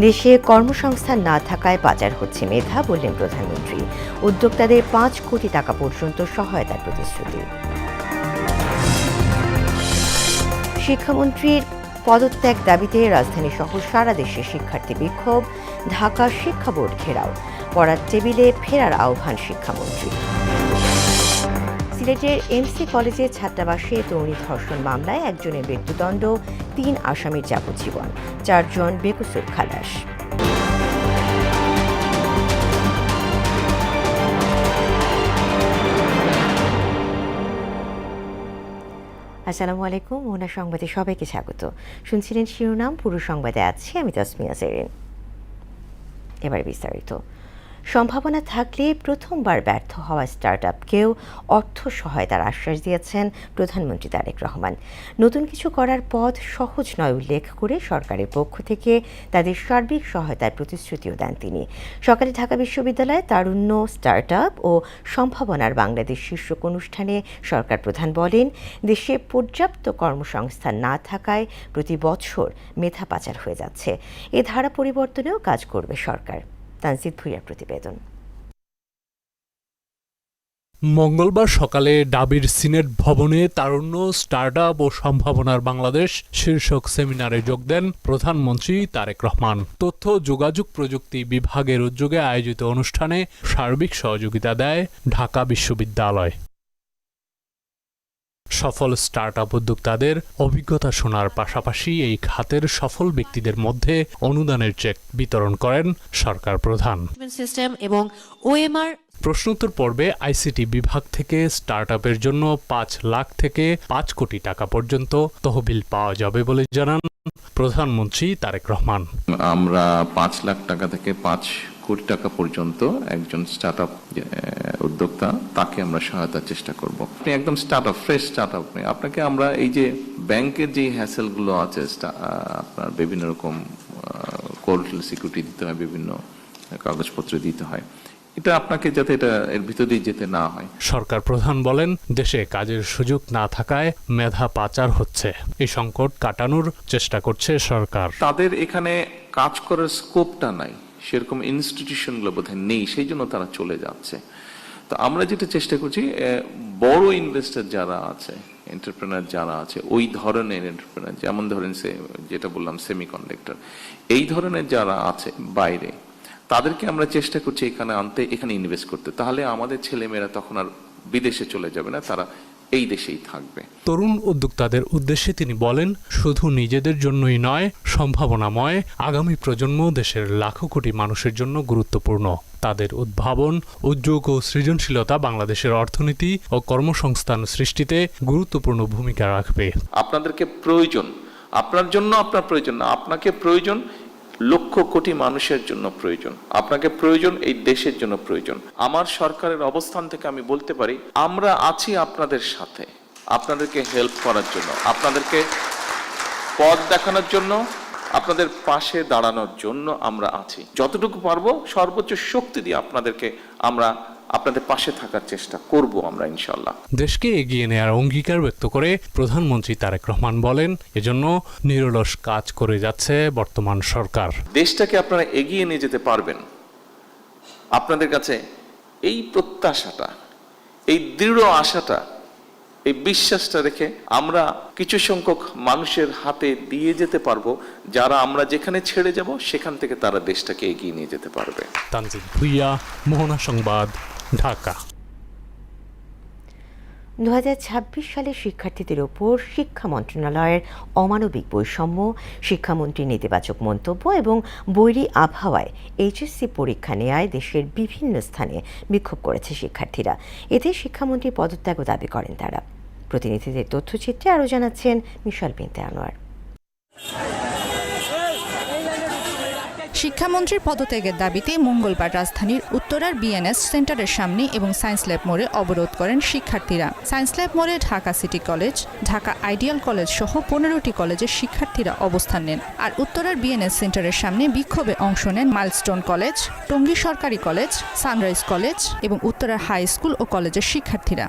দেশে কর্মসংস্থান না থাকায় পাচার হচ্ছে মেধা, বললেন প্রধানমন্ত্রী। উদ্যোক্তাদের 5 কোটি টাকা পর্যন্ত সহায়তার প্রতিশ্রুতি। শিক্ষামন্ত্রীর পদত্যাগ দাবিতে রাজধানী সহ সারা দেশে শিক্ষার্থী বিক্ষোভ। ঢাকা শিক্ষা বোর্ড ঘেরাও, পড়ার টেবিলে ফেরার আহ্বান শিক্ষামন্ত্রী। সিলেটের এমসি কলেজে ছাত্রাবাসে তরুণী ধর্ষণ মামলায় একজনের মৃত্যুদণ্ড, 3 আসামির যাবজ্জীবন, 4 জন বেকসুর খালাস। আসসালামু আলাইকুম, মোহনা সংবাদে সবাইকে স্বাগত। শুনছিলেন শিরোনাম, পুরো সংবাদে আছি আমি তাসমিয়া জেরিন। এবার বিস্তারিত। সম্ভাবনা থাকলে প্রথমবার ব্যর্থ হওয়া স্টার্টআপকেও অর্থ সহায়তার আশ্বাস দিয়েছেন প্রধানমন্ত্রী তারেক রহমান। নতুন কিছু করার পথ সহজ নয় উল্লেখ করে সরকারের পক্ষ থেকে তাদের সার্বিক সহায়তার প্রতিশ্রুতিও দেন তিনি। সকালে ঢাকা বিশ্ববিদ্যালয়ে তারুণ্য, স্টার্টআপ ও সম্ভাবনার বাংলাদেশ শীর্ষক অনুষ্ঠানে সরকার প্রধান বলেন, দেশে পর্যাপ্ত কর্মসংস্থান না থাকায় প্রতি বছর মেধা পাচার হয়ে যাচ্ছে। এ ধারা পরিবর্তনেও কাজ করবে সরকার। তানজিদ ভুঁইয়ার প্রতিবেদন। মঙ্গলবার সকালে ডাবির সিনেট ভবনে তারুণ্য, স্টার্টআপ ও সম্ভাবনার বাংলাদেশ শীর্ষক সেমিনারে যোগ দেন প্রধানমন্ত্রী তারেক রহমান। তথ্য যোগাযোগ প্রযুক্তি বিভাগের উদ্যোগে আয়োজিত অনুষ্ঠানে সার্বিক সহযোগিতা দেয় ঢাকা বিশ্ববিদ্যালয়। সফল স্টার্টআপ উদ্যোক্তাদের অভিজ্ঞতা শোনার পাশাপাশি এই খাতের সফল ব্যক্তিদের মধ্যে অনুদানের চেক বিতরণ করেন সরকার প্রধান। প্রশ্নোত্তর পর্বে আইসিটি বিভাগ থেকে স্টার্টআপের জন্য 5 লাখ থেকে 5 কোটি টাকা পর্যন্ত তহবিল পাওয়া যাবে বলে জানান প্রধানমন্ত্রী তারেক রহমান। আমরা 5 লাখ টাকা থেকে 5 কোটি টাকা পর্যন্ত একজন স্টার্টআপ উদ্যোক্তা তাকে আমরা সহায়তার চেষ্টা করব। আপনি একদম স্টার্টআপ, ফ্রেশ স্টার্টআপ নেই, আপনাকে আমরা এই যে ব্যাংকের যে হ্যাসেলগুলো আছে, আপনার বিভিন্ন রকম কোলাটারাল সিকিউরিটি দিতে হয়, বিভিন্ন কাগজপত্র দিতে হয়, এটা আপনাকে যাতে এর ভিতর দিয়ে যেতে না হয়। সরকার প্রধান বলেন, দেশে কাজের সুযোগ না থাকায় মেধা পাচার হচ্ছে। এই সংকট কাটানোর চেষ্টা করছে সরকার। তাদের এখানে কাজ করার স্কোপটা নাই, সেরকম ইনস্টিটিউশনগুলো বোধহয় নেই, সেই জন্য তারা চলে যাচ্ছে। তো আমরা যেটা চেষ্টা করছি, বড় ইনভেস্টর যারা আছে, এন্টারপ্রেনার যারা আছে, ওই ধরনের এন্টারপ্রেনার, যেমন ধরেন যেটা বললাম সেমিকন্ডাক্টর, এই ধরনের যারা আছে বাইরে, তাদেরকে আমরা চেষ্টা করছি এখানে আনতে, এখানে ইনভেস্ট করতে। তাহলে আমাদের ছেলেমেয়েরা তখন আর বিদেশে চলে যাবে না, তারা এই দেশেই থাকবে। তরুণ উদ্যোক্তাদের উদ্দেশ্যে তিনি বলেন, শুধু নিজেদের জন্যই নয়, সম্ভাবনাময় আগামী প্রজন্ম দেশের লাখো কোটি মানুষের জন্য গুরুত্বপূর্ণ। তাদের উদ্ভাবন, উদ্যোগ ও সৃজনশীলতা বাংলাদেশের অর্থনীতি ও কর্মসংস্থান সৃষ্টিতে গুরুত্বপূর্ণ ভূমিকা রাখবে। আপনাদেরকে প্রয়োজন, আপনার জন্য আপনার প্রয়োজন না, আপনাকে প্রয়োজন লক্ষ কোটি মানুষের জন্য প্রয়োজন, আপনাকে প্রয়োজন এই দেশের জন্য প্রয়োজন। আমার সরকারের অবস্থান থেকে আমি বলতে পারি, আমরা আছি আপনাদের সাথে, আপনাদেরকে হেল্প করার জন্য, আপনাদেরকে পথ দেখানোর জন্য, আপনাদের পাশে দাঁড়ানোর জন্য আমরা আছি। যতটুকু পারবো সর্বোচ্চ শক্তি দিয়ে আপনাদের পাশে থাকার চেষ্টা করব আমরা, ইনশাআল্লাহ। দেশকে এগিয়ে নেওয়ার অঙ্গীকার ব্যক্ত করে প্রধানমন্ত্রী তারেক রহমান বলেন, এজন্য নিরলস কাজ করে যাচ্ছে বর্তমান সরকার। দেশটাকে আপনারা এগিয়ে নিয়ে যেতে পারবেন, আপনাদের কাছে এই প্রত্যাশাটা, এই দৃঢ় আশাটা, এই বিশ্বাসটা রেখে আমরা কিছু সংখ্যক মানুষের হাতে দিয়ে যেতে পারবো, যারা আমরা যেখানে ছেড়ে যাব সেখান থেকে তারা দেশটাকে এগিয়ে নিয়ে যেতে পারবে। তানজিদ ভুঁইয়া, মোহনা সংবাদ, ঢাকা। 2026 সালে শিক্ষার্থীদের ওপর শিক্ষা মন্ত্রণালয়ের অমানবিক বৈষম্য, শিক্ষামন্ত্রীর নেতিবাচক মন্তব্য এবং বৈরী আবহাওয়ায় এইচএসসি পরীক্ষা নেয়ায় দেশের বিভিন্ন স্থানে বিক্ষোভ করেছে শিক্ষার্থীরা। এতে শিক্ষামন্ত্রী পদত্যাগও দাবি করেন তারা। প্রতিনিধিদের তথ্যচিত্রে আরও জানাচ্ছেন মিশাল বিনতে আনোয়ার। শিক্ষামন্ত্রীর পদত্যাগের দাবিতে মঙ্গলবার রাজধানীর উত্তরার বিএনএস সেন্টারের সামনে এবং সায়েন্স ল্যাব মোড়ে অবরোধ করেন শিক্ষার্থীরা। সায়েন্স ল্যাব মোড়ে Dhaka city college, Dhaka ideal college সহ 15টি কলেজের শিক্ষার্থীরা অবস্থান নেন। আর উত্তরার বিএনএস সেন্টারের সামনে বিক্ষোভে অংশ নেন মাইলস্টোন কলেজ, টঙ্গী সরকারি কলেজ, সানরাইজ কলেজ এবং উত্তরার হাই স্কুল ও কলেজের শিক্ষার্থীরা।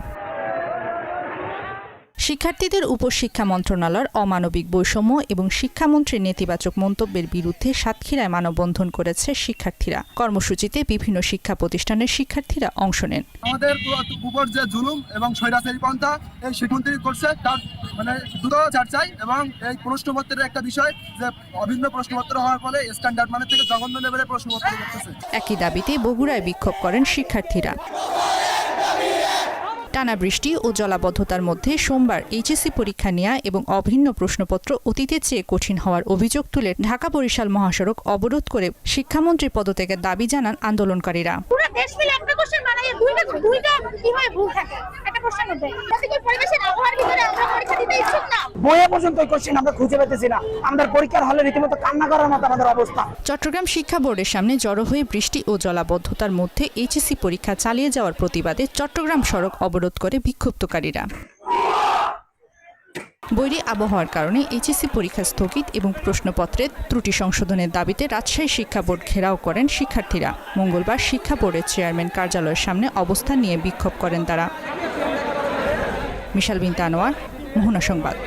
শিক্ষার্থীদের উপর শিক্ষা মন্ত্রণালয়ের অমানবিক বৈষম্য এবং শিক্ষামন্ত্রীর নেতিবাচক মন্তব্যের বিরুদ্ধে সাতক্ষীরায় মানববন্ধন করেছে শিক্ষার্থীরা। কর্মসূচিতে বিভিন্ন শিক্ষা প্রতিষ্ঠানের শিক্ষার্থীরা অংশ নেন। আমাদের উপর যে জুলুম এবং স্বৈরাচারী পন্থা এই শিক্ষামন্ত্রী করছে তার দ্রুত ছাড় চাই, এবং এই প্রশ্নপত্রের একটা বিষয় যে অভিন্ন প্রশ্নপত্র হওয়ার ফলে স্ট্যান্ডার্ড মানে থেকে জঘন্য লেভেলের প্রশ্নপত্র করতেছে। একই দাবিতে বগুড়ায় বিক্ষোভ করেন শিক্ষার্থীরা। টানা বৃষ্টি ও জলাবদ্ধতার মধ্যে সোমবার এইচএসসি পরীক্ষা নেওয়া এবং অভিন্ন প্রশ্নপত্র অতীতের চেয়ে কঠিন হওয়ার অভিযোগ তুলে ঢাকা বরিশাল মহাসড়ক অবরোধ করে শিক্ষামন্ত্রীর পদত্যাগের দাবি জানান আন্দোলনকারীরা। বইয়ে পর্যন্ত কোশ্চেন আমরা খুঁজে পেতেছি না, আমাদের পরীক্ষার হলে রীতিমতো কান্না করার মতো আমাদের অবস্থা। চট্টগ্রাম শিক্ষা বোর্ডের সামনে জড়ো হয়ে বৃষ্টি ও জলাবদ্ধতার মধ্যে এইচএসসি পরীক্ষা চালিয়ে যাওয়ার প্রতিবাদে চট্টগ্রাম সড়ক অবরোধ করে বিক্ষুব্ধকারীরা। বৈরী আবহাওয়ার কারণে এইচএসসি পরীক্ষা স্থগিত এবং প্রশ্নপত্রের ত্রুটি সংশোধনের দাবিতে রাজশাহী শিক্ষা বোর্ড ঘেরাও করেন শিক্ষার্থীরা। মঙ্গলবার শিক্ষা বোর্ডের চেয়ারম্যান কার্যালয়ের সামনে অবস্থান নিয়ে বিক্ষোভ করেন তারা। মিশাল বিনতে আনোয়ার, মোহনা সংবাদ।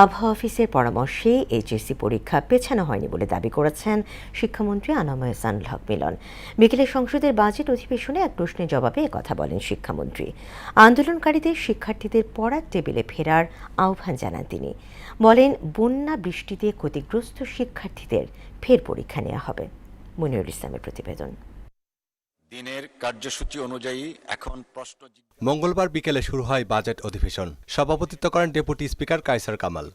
আবহাওয়া অফিসের পরামর্শে এইচএসসি পরীক্ষা পেছানো হয়নি বলে দাবি করেছেন শিক্ষামন্ত্রী আনাম এহসানুল হক মিলন। বিকেলে সংসদের বাজেট অধিবেশনে এক প্রশ্নের জবাবে একথা বলেন শিক্ষামন্ত্রী। আন্দোলনকারীদের শিক্ষার্থীদের পড়ার টেবিলে ফেরার আহ্বান জানান তিনি। বলেন, বন্যা বৃষ্টিতে ক্ষতিগ্রস্ত শিক্ষার্থীদের ফের পরীক্ষা নেওয়া হবে। মনিরুল ইসলামের প্রতিবেদন। দিনের কার্যসূচি অনুযায়ী এখন মঙ্গলবার বিকেলে শুরু হয় বাজেট অধিবেশন। সভাপতিত্ব করেন ডেপুটি স্পিকার কায়সার কামাল।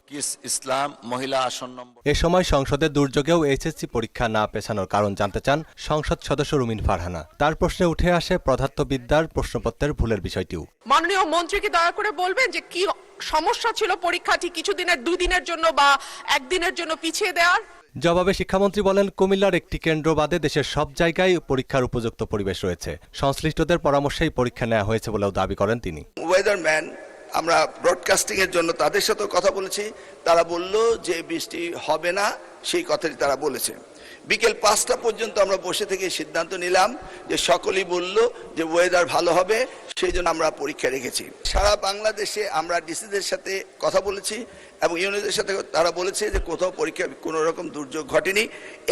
ইসলাম মহিলা আসন নম্বর। এ সময় সংসদের দুর্যোগেও এইচএসসি পরীক্ষা না পেছানোর কারণ জানতে চান সংসদ সদস্য রুমিন ফারহানা। তার প্রশ্নে উঠে আসে পদার্থবিদ্যার প্রশ্নপত্রের ভুলের বিষয়টিও। মাননীয় মন্ত্রীকে দয়া করে বলবেন যে কি সমস্যা ছিল পরীক্ষাটি কিছুদিনের 2 দিনের জন্য বা 1 দিনের জন্য পিছিয়ে দেওয়ার। জবাবে শিক্ষামন্ত্রী বলেন, কুমিল্লার একটি কেন্দ্র বাদে দেশের সব জায়গায় পরীক্ষার উপযুক্ত পরিবেশ রয়েছে। সংশ্লিষ্টদের পরামর্শেই পরীক্ষা নেওয়া হয়েছে বলেও দাবি করেন তিনি। ওয়েদারম্যান আমরা ব্রডকাস্টিং এর জন্য তাদের সাথে কথা বলেছি, তারা বলল যে বৃষ্টি হবে না, সেই কথাটি তারা বলেছে। বিকেল 5টা পর্যন্ত আমরা বসে থেকে সিদ্ধান্ত নিলাম যে সকলেই বলল যে ওয়েদার ভালো হবে, সেই জন্য আমরা পরীক্ষা রেখেছি। সারা বাংলাদেশে আমরা ডিসিদের সাথে কথা বলেছি এবং ইউনিটের সাথে তারা বলেছে যে কোথাও পরীক্ষা কোনো রকম দুর্যোগ ঘটেনি,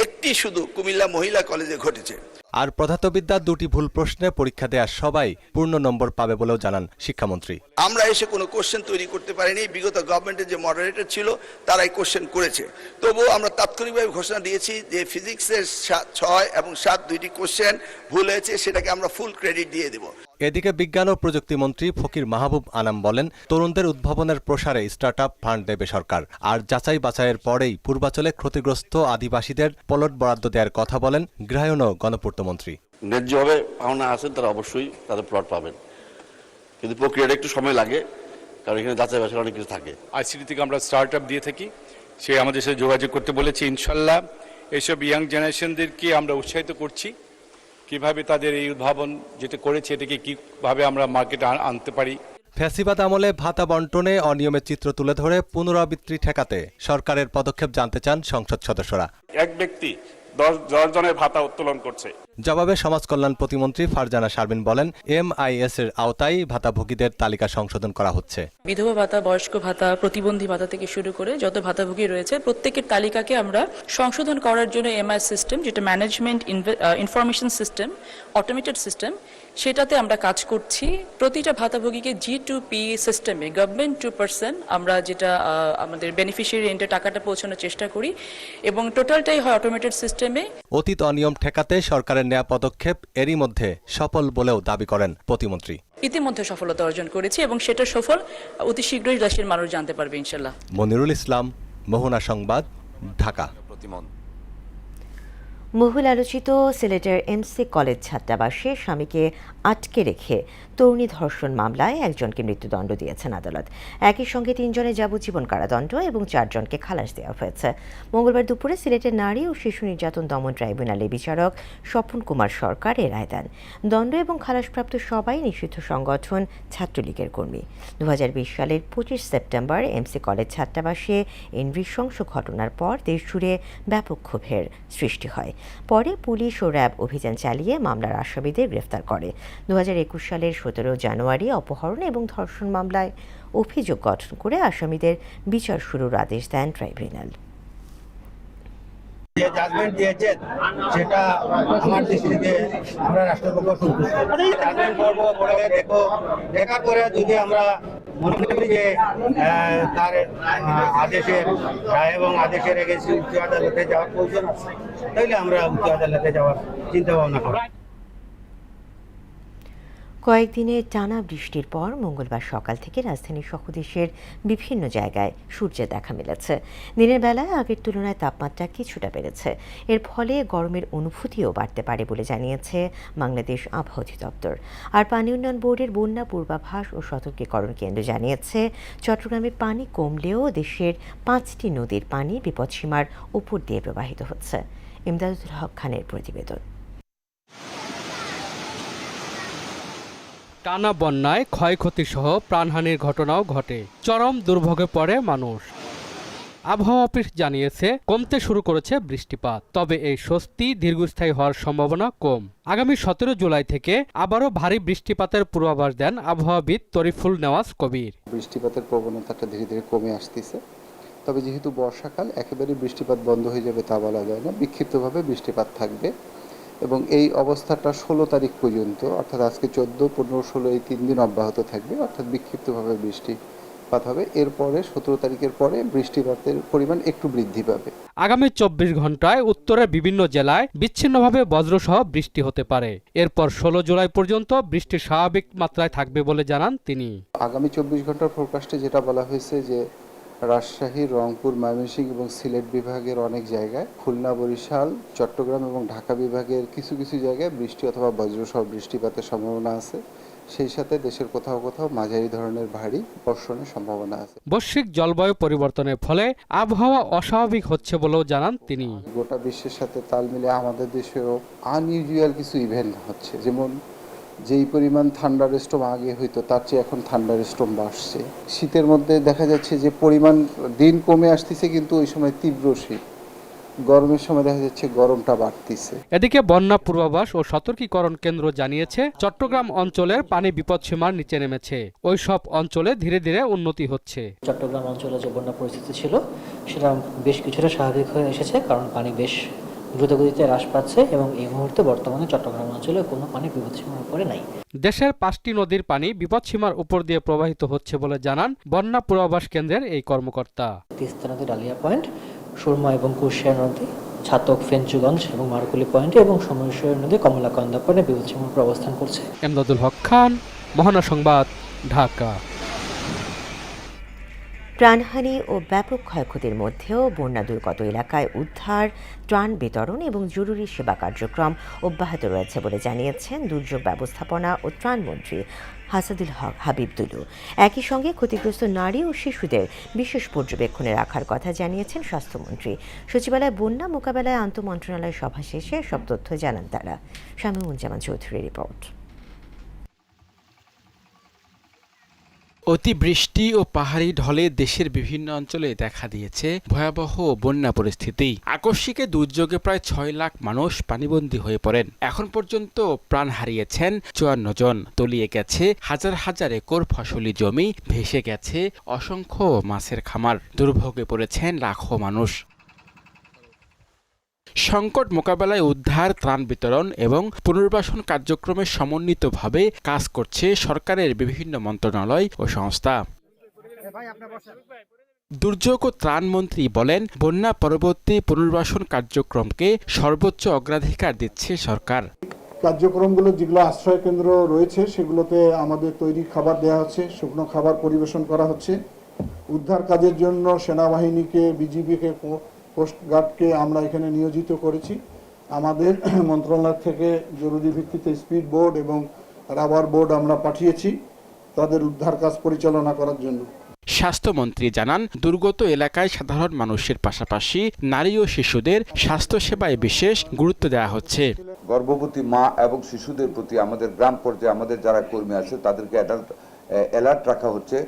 একটি শুধু কুমিল্লা মহিলা কলেজে ঘটেছে। আর পদার্থবিদ্যার 2টি ভুল প্রশ্নে পরীক্ষা দেয়া সবাই পূর্ণ নম্বর পাবে বলেও জানান শিক্ষামন্ত্রী। আমরা এসে কোনো কোশ্চেন তৈরি করতে পারিনি, বিগত গভর্নমেন্টের যে মডারেটর ছিল তারাই কোশ্চেন করেছে। তবুও আমরা তাৎক্ষণিকভাবে ঘোষণা দিয়েছি যে ফিজিক্সের 6 এবং 7 2টি কোশ্চেন ভুল হয়েছে, সেটাকে আমরা ফুল ক্রেডিট দিয়ে দেব। এদিকে বিজ্ঞান ও প্রযুক্তি মন্ত্রী ফকির মাহবুব আনাম বলেন, তরুণদের উদ্ভাবনের প্রসারে স্টার্টআপ ফান্ড দেবে সরকার। আর যাচাই বাছাইয়ের পরেই পূর্বাঞ্চলে ক্ষতিগ্রস্ত আদিবাসীদের প্লট বরাদ্দ দেওয়ার কথা বলেন গৃহায়ন ও গণপূর্ত মন্ত্রী। ন্যায্যভাবে পাওনা আছেন তারা অবশ্যই তাদের প্লট পাবেন, কিন্তু প্রক্রিয়াটা একটু সময় লাগে, কারণ এখানে যাচাই বাছাই অনেক কিছু থাকে। আইসিটি থেকে আমরা স্টার্টআপ দিয়ে থাকি, সে আমাদের সাথে যোগাযোগ করতে বলেছে। ইনশাল্লাহ এইসব ইয়াং জেনারেশনদেরকে আমরা উৎসাহিত করছি কিভাবে তাদের এই উদ্ভাবন যেটা করেছে এটাকে কিভাবে আমরা মার্কেটে আনতে পারি। ফ্যাসিবাদ আমলে ভাতা বন্টনে অনিয়মের চিত্র তুলে ধরে পুনরাবৃত্তি ঠেকাতে সরকারের পদক্ষেপ জানতে চান সংসদ সদস্যরা। এক ব্যক্তি 10 জনের ভাতা উত্তোলন করছে। জবাবে সমাজ কল্যাণ প্রতিমন্ত্রী ফারজানা শারমিন বলেন, MIS এর আওতায় ভাতাভোগীদের তালিকা সংশোধন করা হচ্ছে। বিধবা ভাতা, বয়স্ক ভাতা, প্রতিবন্ধী ভাতা থেকে শুরু করে যত ভাতাভোগী রয়েছে প্রত্যেকের তালিকাকে আমরা সংশোধন করার জন্য MIS সিস্টেম, যেটা management information system, automated system, সেটাতে আমরা কাজ করছি। প্রতিটা ভাতাভোগীকে G2P সিস্টেমে গভর্নমেন্ট টু পারসন আমরা যেটা আমাদের বেনিফিশিয়ারি এন্ডে টাকাটা পৌঁছানোর চেষ্টা করি এবং টোটালটাই হয় অটোমেটেড সিস্টেমে। অতীত অনিয়ম ঠেকাতে সরকারের নেওয়া পদক্ষেপ এরই মধ্যে সফল বলেও দাবি করেন প্রতিমন্ত্রী। ইতিমধ্যে সফলতা অর্জন করেছি এবং সেটা সফল অতি শীঘ্রই দেশের মানুষ জানতে পারবে ইনশাল্লাহ। মনিরুল ইসলাম, মোহনা সংবাদ, ঢাকা। বহুল আলোচিত সিলেটের MC কলেজ ছাত্রাবাসে স্বামীকে আটকে রেখে তরুণী ধর্ষণ মামলায় একজনকে মৃত্যুদণ্ড দিয়েছেন আদালত। একই সঙ্গে 3 জনের যাবজ্জীবন কারাদণ্ড এবং 4 জনকে খালাস দেওয়া হয়েছে। মঙ্গলবার দুপুরে সিলেটের নারী ও শিশু নির্যাতন দমন ট্রাইব্যুনালের বিচারক স্বপন কুমার সরকার এ রায় দেন। দণ্ড এবং খালাসপ্রাপ্ত সবাই নিষিদ্ধ সংগঠন ছাত্রলীগের কর্মী। 2020 সালের 25 সেপ্টেম্বর MC কলেজ ছাত্রাবাসে এই নৃশংস ঘটনার পর দেশজুড়ে ব্যাপক ক্ষোভের সৃষ্টি হয়। পরে পুলিশ ও র্যাব অভিযান চালিয়ে মামলার আসামিদের গ্রেফতার করে। 2021 সালের 17 জানুয়ারি অপহরণ এবং ধর্ষণ মামলায় অভিযোগ গঠন করে আসামিদের বিচার শুরুর আদেশ দেন ট্রাইব্যুনাল। যে জাজমেন্ট দিয়েছেন সেটা আমার দৃষ্টিতে আমরা রাষ্ট্রপক্ষ সন্তুষ্ট। জাজমেন্ট করবো, দেখার পরে যদি আমরা মনে করি যে তার আদেশের রায় এবং আদেশের এগেন্সে উচ্চ আদালতে যাওয়ার প্রয়োজন আছে, তাইলে আমরা উচ্চ আদালতে যাওয়ার চিন্তা ভাবনা করি। কয়েকদিনের টানা বৃষ্টির পর মঙ্গলবার সকাল থেকে রাজধানী সহ দেশের বিভিন্ন জায়গায় সূর্যের দেখা মিলেছে। দিনের বেলায় আগের তুলনায় তাপমাত্রা কিছুটা বেড়েছে। এর ফলে গরমের অনুভূতিও বাড়তে পারে বলে জানিয়েছে বাংলাদেশ আবহাওয়া অধিদপ্তর। আর পানি উন্নয়ন বোর্ডের বন্যা পূর্বাভাস ও সতর্কীকরণ কেন্দ্র জানিয়েছে, চট্টগ্রামে পানি কমলেও দেশের 5টি নদীর পানি বিপদসীমার উপর দিয়ে প্রবাহিত হচ্ছে। ইমদাদুল হক খানের প্রতিবেদন। টানা বন্যায় ক্ষয়ক্ষতি সহ প্রাণহানির ঘটনাও ঘটে। চরম দুর্ভোগে পড়ে মানুষ। আবহাওয়া অফিস জানিয়েছে কমতে শুরু করেছে বৃষ্টিপাত, তবে এই স্বস্তি দীর্ঘস্থায়ী হওয়ার সম্ভাবনা কম। আগামী 17 জুলাই থেকে আবারও ভারী বৃষ্টিপাতের পূর্বাভাস দেন আবহাওয়াবিদ তরিফুল নেওয়াজ কবির। বৃষ্টিপাতের প্রবণতাটা ধীরে ধীরে কমে আসতেছে, তবে যেহেতু বর্ষাকাল একেবারে বৃষ্টিপাত বন্ধ হয়ে যাবে তা বলা যায় না, বিক্ষিপ্তভাবে বৃষ্টিপাত থাকবে এবং এই অবস্থাটা 16 তারিখ পর্যন্ত, অর্থাৎ আজকে 14, 15, 16 এই 3 দিন অব্যাহত থাকবে, অর্থাৎ বিক্ষিপ্তভাবে বৃষ্টিপাত হবে। এরপরে 17 তারিখের পরে বৃষ্টিপাতের পরিমাণ একটু বৃদ্ধি পাবে। আগামী 24 ঘন্টায় উত্তরের বিভিন্ন জেলায় বিচ্ছিন্নভাবে বজ্রসহ বৃষ্টি হতে পারে। এরপর 16 জুলাই পর্যন্ত বৃষ্টি স্বাভাবিক মাত্রায় থাকবে বলে জানান তিনি। আগামী 24 ঘন্টার ফোরকাস্টে যেটা বলা হয়েছে যে রাজশাহী, রংপুর, ময়মনসিংহ এবং সিলেট বিভাগের অনেক জায়গায়, খুলনা, বরিশাল, চট্টগ্রাম এবং ঢাকা বিভাগের কিছু কিছু জায়গায় বৃষ্টি অথবা বজ্রসহ বৃষ্টিপাতের সম্ভাবনা আছে। সেই সাথে দেশের কোথাও কোথাও মাঝারি ধরনের ভারী বর্ষণের সম্ভাবনা আছে। বৈশ্বিক জলবায়ু পরিবর্তনের ফলে আবহাওয়া অস্বাভাবিক হচ্ছে বলেও জানান তিনি। গোটা বিশ্বের সাথে তাল মিলে আমাদের দেশেও আনইউজুয়াল কিছু ইভেন্ট হচ্ছে, যেমন যেই পরিমাণ থান্ডার স্টর্ম আগে হইতো তার চেয়ে এখন থান্ডার স্টর্ম বাড়ছে। শীতের মধ্যে দেখা যাচ্ছে যে পরিমাণ দিন কমে আসতেছে, কিন্তু ওই সময় তীব্র শীত। গরমের সময় দেখা যাচ্ছে গরমটা বাড়তিছে। এদিকে বন্যা পূর্বাভাস ও সতর্কীকরণ কেন্দ্র জানিয়েছে চট্টগ্রাম অঞ্চলের পানি বিপদসীমার নিচে নেমেছে। ওই সব অঞ্চলে ধীরে ধীরে উন্নতি হচ্ছে। চট্টগ্রাম অঞ্চলে যে বন্যা পরিস্থিতি ছিল সেটা বেশ কিছুটা স্বাভাবিক হয়ে এসেছে, কারণ পানি বেশ দ্রুতগতিতে হ্রাস পাচ্ছে এবং এই মুহূর্তে বর্তমানে চট্টগ্রাম অঞ্চলে কোনো পানি বিপদসীমার উপরে নাই। দেশের 5টি নদীর পানি বিপদসীমার উপর দিয়ে প্রবাহিত হচ্ছে বলে জানান বন্যা পূর্বাভাস কেন্দ্রের এই কর্মকর্তা। তিস্তা নদী ডালিয়া পয়েন্ট, সুরমা এবং কুশিয়ার নদী, ছাতক, ফেঞ্চুগঞ্জ এবং মারকুলি পয়েন্টে এবং সমরেশ্বর নদী কমলাকান্দা পয়েন্টে বিপদসীমার উপর অবস্থান করছে। ইমদাদুল হক খান, মহানা সংবাদ, ঢাকা। প্রাণহানি ও ব্যাপক ক্ষয়ক্ষতির মধ্যেও বন্যা দুর্গত এলাকায় উদ্ধার, ত্রাণ বিতরণ এবং জরুরি সেবা কার্যক্রম অব্যাহত রয়েছে বলে জানিয়েছেন দুর্যোগ ব্যবস্থাপনা ও ত্রাণমন্ত্রী হাসাদুল হক হাবিবুল্লাহ। একই সঙ্গে ক্ষতিগ্রস্ত নারী ও শিশুদের বিশেষ পর্যবেক্ষণে রাখার কথা জানিয়েছেন স্বাস্থ্যমন্ত্রী। সচিবালয় বন্যা মোকাবেলায় আন্তঃমন্ত্রণালয় সভা শেষে সব তথ্য জানান তারা। শামীমুজ্জামান চৌধুরীর রিপোর্ট। অতিবৃষ্টি ও পাহাড়ি ঢলে দেশের বিভিন্ন অঞ্চলে দেখা দিয়েছে ভয়াবহ বন্যা পরিস্থিতি। আকস্মিক দুর্যোগে প্রায় 6 লাখ মানুষ পানিবন্দী হয়ে পড়েন। এখন পর্যন্ত প্রাণ হারিয়েছেন 54 জন, তলিয়ে গেছে হাজার হাজার একর ফসলি জমি, ভেসে গেছে অসংখ্য মাছের খামার, দুর্ভোগে পড়েছেন লাখো মানুষ। সংকট মোকাবেলায় উদ্ধার, ত্রাণ বিতরণ এবং পুনর্বাসন কার্যক্রমে সমন্বিতভাবে কাজ করছে সরকারের বিভিন্ন মন্ত্রণালয় ও সংস্থা। দুর্যোগ ও ত্রাণমন্ত্রী বলেন, বন্যা পরবর্তী পুনর্বাসন কার্যক্রমকে সর্বোচ্চ অগ্রাধিকার দিচ্ছে সরকার। কার্যক্রমগুলো যেগুলো আশ্রয় কেন্দ্র রয়েছে সেগুলোতে আমাদের তৈরি খাবার দেওয়া হচ্ছে, শুকনো খাবার পরিবেশন করা হচ্ছে। উদ্ধার কাজের জন্য সেনাবাহিনীকে, বিজিবিকে, কোস্টগার্ডকে আমরা এখানে নিয়োজিত করেছি। আমাদের মন্ত্রণালয় থেকে জরুরি ভিত্তিতে স্পিড বোর্ড এবং রাবার বোর্ড আমরা পাঠিয়েছি তাদের উদ্ধার কাজ পরিচালনা করার জন্য। স্বাস্থ্যমন্ত্রী জানান, দুর্গত এলাকায় সাধারণ মানুষের পাশাপাশি নারী ও শিশুদের স্বাস্থ্যসেবায় বিশেষ গুরুত্ব দেওয়া হচ্ছে। গর্ভবতী মা এবং শিশুদের প্রতি আমাদের গ্রাম পর্যায়ে আমাদের যারা কর্মী আছে তাদেরকে অ্যালার্ট রাখা হচ্ছে,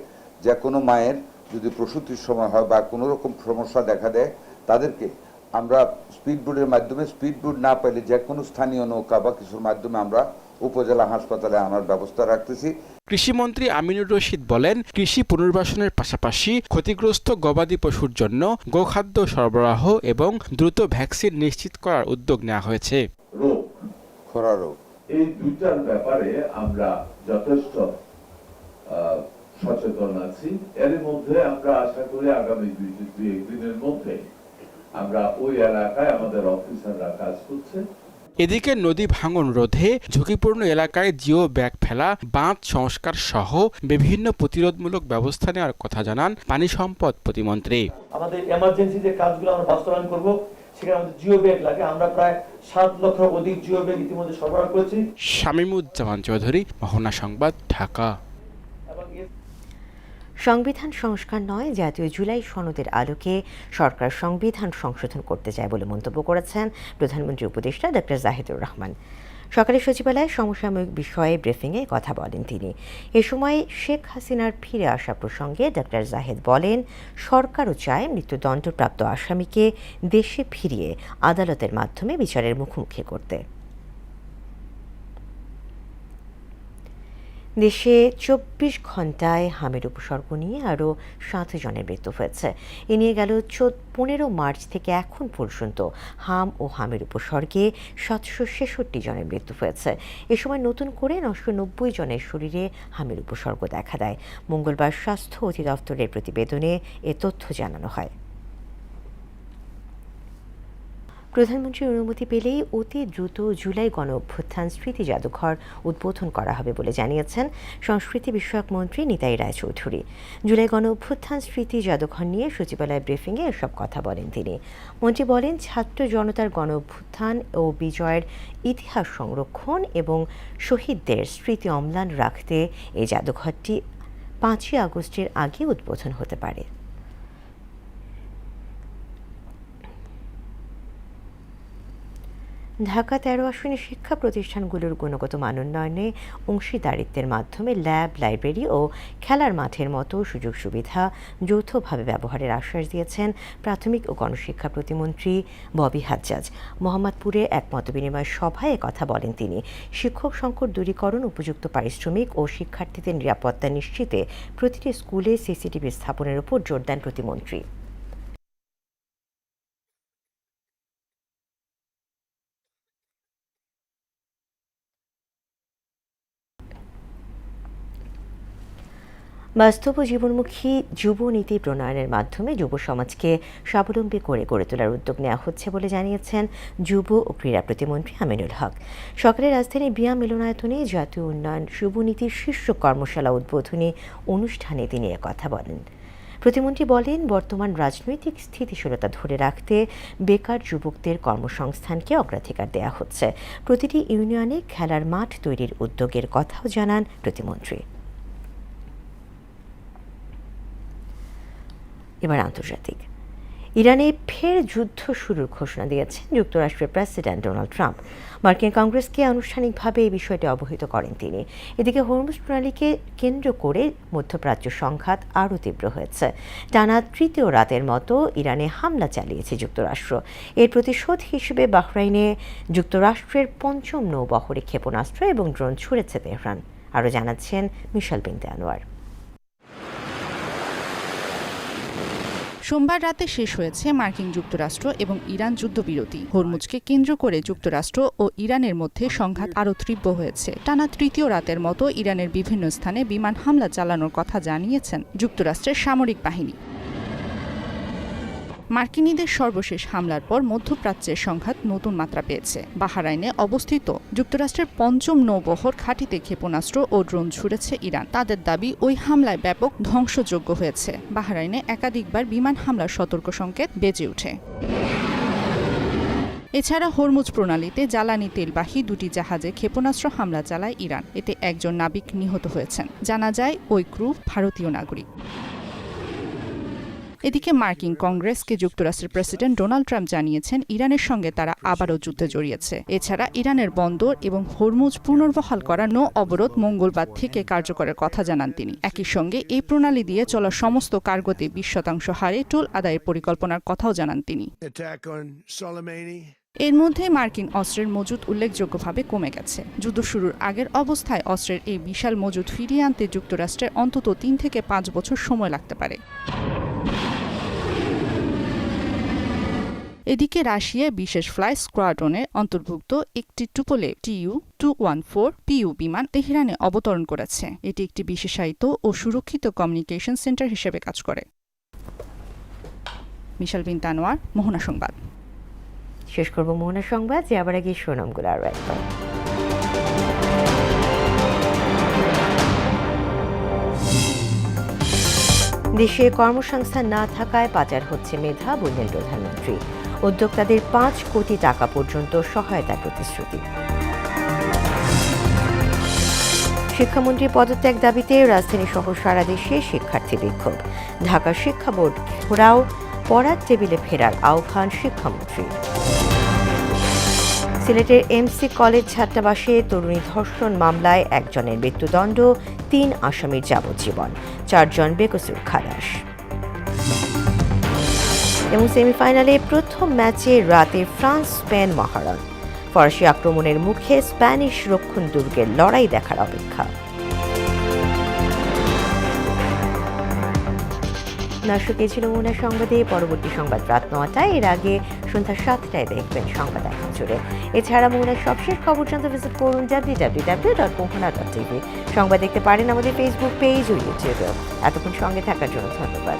যে কোনো মায়ের যদি প্রসূতির সময় হয় বা কোনো রকম সমস্যা দেখা দেয় তাদেরকে আমরা স্পিড বোটের মাধ্যমে, স্পিড বোট না পাইলে যে কোনো স্থানীয় নৌকা বা কিছুর মাধ্যমে আমরা উপজেলা হাসপাতালে আনার ব্যবস্থা রাখতেছি। কৃষিমন্ত্রী আমিনুর রশিদ বলেন, কৃষি পুনর্বাসনের পাশাপাশি ক্ষতিগ্রস্ত গবাদি পশুর জন্য গোখাদ্য সরবরাহ এবং দ্রুত ভ্যাকসিন নিশ্চিত করার উদ্যোগ নেওয়া হয়েছে। রোগ, খরা রোগ, এই দুইটার ব্যাপারে আমরা যথেষ্ট সচেতন আছি। এর মধ্যে আমরা আশা করি আগামী 2-3 দিনের মধ্যে আমরা ওই এলাকায় আমাদের অফিসাররা কাজ করছে। এদিকে নদী ভাঙন রোধে ঝুঁকিপূর্ণ এলাকায় জিও ব্যাগ ফেলা, বাঁধ সংস্কার সহ বিভিন্ন প্রতিরোধমূলক ব্যবস্থা নেওয়ার কথা জানান পানি সম্পদ প্রতিমন্ত্রী। আমাদের এমার্জেন্সি যে কাজগুলো আমরা বাস্তবায়ন করব, সেখানে আমাদের জিও ব্যাগ লাগে। আমরা প্রায় 7 লক্ষ অধিক জিও ব্যাগ ইতিমধ্যে সরবরাহ করেছি। শামীমুজ্জামান চৌধুরী, মোহনা সংবাদ, ঢাকা। সংবিধান সংস্কার নয়, জাতীয় জুলাই সনদের আলোকে সরকার সংবিধান সংশোধন করতে চায় বলে মন্তব্য করেছেন প্রধানমন্ত্রী উপদেষ্টা ডক্টর জাহিদুর রহমান। সকালে সচিবালয়ে সমসাময়িক বিষয়ে ব্রিফিংয়ে কথা বলেন তিনি। এ সময় শেখ হাসিনার ফিরে আসা প্রসঙ্গে ডক্টর জাহিদ বলেন, সরকারও চায় মৃত্যুদণ্ডপ্রাপ্ত আসামিকে দেশে ফিরিয়ে আদালতের মাধ্যমে বিচারের মুখোমুখি করতে। দেশে 24 ঘন্টায় হামের উপসর্গ নিয়ে আরও 7 জনের মৃত্যু হয়েছে। এ নিয়ে গেল 15 মার্চ থেকে এখন পর্যন্ত হাম ও হামের উপসর্গে 766 জনের মৃত্যু হয়েছে। এ সময় নতুন করে 990 জনের শরীরে হামের উপসর্গ দেখা দেয়। মঙ্গলবার স্বাস্থ্য অধিদপ্তরের প্রতিবেদনে এ তথ্য জানানো হয়। প্রধানমন্ত্রীর অনুমতি পেলেই অতি দ্রুত জুলাই গণ অভ্যুত্থান স্মৃতি জাদুঘর উদ্বোধন করা হবে বলে জানিয়েছেন সংস্কৃতি বিষয়ক মন্ত্রী নিতাই রায়চৌধুরী। জুলাই গণ অভ্যুত্থান স্মৃতি জাদুঘর নিয়ে সচিবালয় ব্রিফিংয়ে এসব কথা বলেন তিনি। মন্ত্রী বলেন, ছাত্র জনতার গণ অভ্যুত্থান ও বিজয়ের ইতিহাস সংরক্ষণ এবং শহীদদের স্মৃতি অম্লান রাখতে এই জাদুঘরটি 5ই আগস্টের আগে উদ্বোধন হতে পারে। ঢাকা 13 আসনের শিক্ষা প্রতিষ্ঠানগুলোর গুণগত মান উন্নয়নে অংশীদারিত্বের মাধ্যমে ল্যাব, লাইব্রেরি ও খেলার মাঠের মতো সুযোগ সুবিধা যৌথভাবে ব্যবহারের আশ্বাস দিয়েছেন প্রাথমিক ও গণশিক্ষা প্রতিমন্ত্রী ববি হাজ্জাজ। মোহাম্মদপুরে এক মতবিনিময় সভায় কথা বলেন তিনি। শিক্ষক সংকট দূরীকরণ, উপযুক্ত পারিশ্রমিক ও শিক্ষার্থীদের নিরাপত্তা নিশ্চিতে প্রতিটি স্কুলে সিসিটিভি স্থাপনের উপর জোর দেন প্রতিমন্ত্রী। বাস্তব ও জীবনমুখী যুব নীতি প্রণয়নের মাধ্যমে যুব সমাজকে স্বাবলম্বী করে গড়ে তোলার উদ্যোগ নেওয়া হচ্ছে বলে জানিয়েছেন যুব ও ক্রীড়া প্রতিমন্ত্রী আমিনুল হক। সকালে রাজধানীর বিয়া মিলনায়তনে জাতীয় উন্নয়ন যুব নীতির শীর্ষ কর্মশালা উদ্বোধনী অনুষ্ঠানে তিনি কথা বলেন। প্রতিমন্ত্রী বলেন, বর্তমান রাজনৈতিক স্থিতিশীলতা ধরে রাখতে বেকার যুবকদের কর্মসংস্থানকে অগ্রাধিকার দেওয়া হচ্ছে। প্রতিটি ইউনিয়নে খেলার মাঠ তৈরির উদ্যোগের কথাও জানান প্রতিমন্ত্রী। এবার আন্তর্জাতিক। ইরানে ফের যুদ্ধ শুরুর ঘোষণা দিয়েছেন যুক্তরাষ্ট্রের প্রেসিডেন্ট ডোনাল্ড ট্রাম্প। মার্কিন কংগ্রেসকে আনুষ্ঠানিকভাবে এই বিষয়টি অবহিত করেন তিনি। এদিকে হরমুজ প্রণালীকে কেন্দ্র করে মধ্যপ্রাচ্য সংঘাত আরও তীব্র হয়েছে। টানা 3য় রাতের মতো ইরানে হামলা চালিয়েছে যুক্তরাষ্ট্র। এর প্রতিশোধ হিসেবে বাহরাইনে যুক্তরাষ্ট্রের 5ম নৌবহরে ক্ষেপণাস্ত্র এবং ড্রোন ছুড়েছে তেহরান। আরও জানাচ্ছেন মিশাল বিনতে আনোয়ার। সোমবার রাতে শেষ হয়েছে মার্কিন যুক্তরাষ্ট্র এবং ইরান যুদ্ধবিরতি। হরমুজকে কেন্দ্র করে যুক্তরাষ্ট্র ও ইরানের মধ্যে সংঘাত আরও তীব্র হয়েছে। টানা 3য় রাতের মতো ইরানের বিভিন্ন স্থানে বিমান হামলা চালানোর কথা জানিয়েছেন যুক্তরাষ্ট্রের সামরিক বাহিনী। মার্কিনীদের সর্বশেষ হামলার পর মধ্যপ্রাচ্যের সংঘাত নতুন মাত্রা পেয়েছে। বাহরাইনে অবস্থিত যুক্তরাষ্ট্রের 5ম নৌবহর ঘাঁটিতে ক্ষেপণাস্ত্র ও ড্রোন ছুড়েছে ইরান। তাদের দাবি, ওই হামলায় ব্যাপক ধ্বংসযোগ্য হয়েছে। বাহরাইনে একাধিকবার বিমান হামলার সতর্ক সংকেত বেজে ওঠে। এছাড়া হরমুজ প্রণালীতে জ্বালানি তেলবাহী 2টি জাহাজে ক্ষেপণাস্ত্র হামলা চালায় ইরান। এতে একজন নাবিক নিহত হয়েছেন। জানা যায় ওই ক্রু ভারতীয় নাগরিক। এদিকে মার্কিন কংগ্রেসকে যুক্তরাষ্ট্রের প্রেসিডেন্ট ডোনাল্ড ট্রাম্প জানিয়েছেন ইরানের সঙ্গে তারা আবারও যুদ্ধে জড়িয়েছে। এছাড়া ইরানের বন্দর এবং হরমুজ পুনর্বহাল করা নৌ অবরোধ মঙ্গলবার থেকে কার্যকরের কথা জানান তিনি। একই সঙ্গে এই প্রণালী দিয়ে চলা সমস্ত কার্গোতে 20% হারে টোল আদায়ের পরিকল্পনার কথাও জানান তিনি। এর মধ্যে মার্কিন অস্ত্রের মজুদ উল্লেখযোগ্যভাবে কমে গেছে। যুদ্ধ শুরুর আগের অবস্থায় অস্ত্রের এই বিশাল মজুদ ফিরিয়ে আনতে যুক্তরাষ্ট্রের অন্তত 3 থেকে 5 বছর সময় লাগতে পারে। এদিকে রাশিয়ায় বিশেষ ফ্লাই স্কোয়াড্রনের অন্তর্ভুক্ত একটি টুপোলেভ TU-214 PU বিমান তেহরানে অবতরণ করেছে। এটি একটি বিশেষায়িত ও সুরক্ষিত কমিউনিকেশন সেন্টার হিসেবে কাজ করে। মিশাল বিন তানোয়ার, মোহনা সংবাদ। শেষ করব মোহনা সংবাদ, যে আবার আগে শিরোনামগুলো আরও একবার। দেশে কর্মসংস্থান না থাকায় পাচার হচ্ছে মেধা, বললেন প্রধানমন্ত্রী। উদ্যোক্তাদের 5 কোটি টাকা পর্যন্ত সহায়তার প্রতিশ্রুতি। শিক্ষামন্ত্রীর পদত্যাগ দাবিতে রাজধানী সহ সারা দেশে শিক্ষার্থী বিক্ষোভ। ঢাকা শিক্ষা বোর্ড ঘোরাও পড়ার টেবিলে ফেরার আহ্বান শিক্ষামন্ত্রী। সিলেটের MC কলেজ ছাত্রাবাসে তরুণী ধর্ষণ মামলায় একজনের মৃত্যুদণ্ড, 3 আসামির যাবজ্জীবন, 4 জন বেকসুর খালাস। এবং সেমিফাইনালে প্রথম ম্যাচে রাতে ফ্রান্স স্পেন মহারণ। ফরাসি আক্রমণের মুখে স্প্যানিশ রক্ষণ দুর্গের লড়াই দেখার অপেক্ষা। দর্শক, ছিল মোহনা সংবাদে। পরবর্তী সংবাদ রাত 9টায়, এর আগে সন্ধ্যা 7টায় দেখবেন সংবাদ এখন জুড়ে। এছাড়া মোহনার সবশেষ খবর জানতে ভিজিট করুন www.mohana.tv। সংবাদ দেখতে পারেন আমাদের ফেসবুক পেজ ও ইউটিউবেও। এতক্ষণ সঙ্গে থাকার জন্য ধন্যবাদ।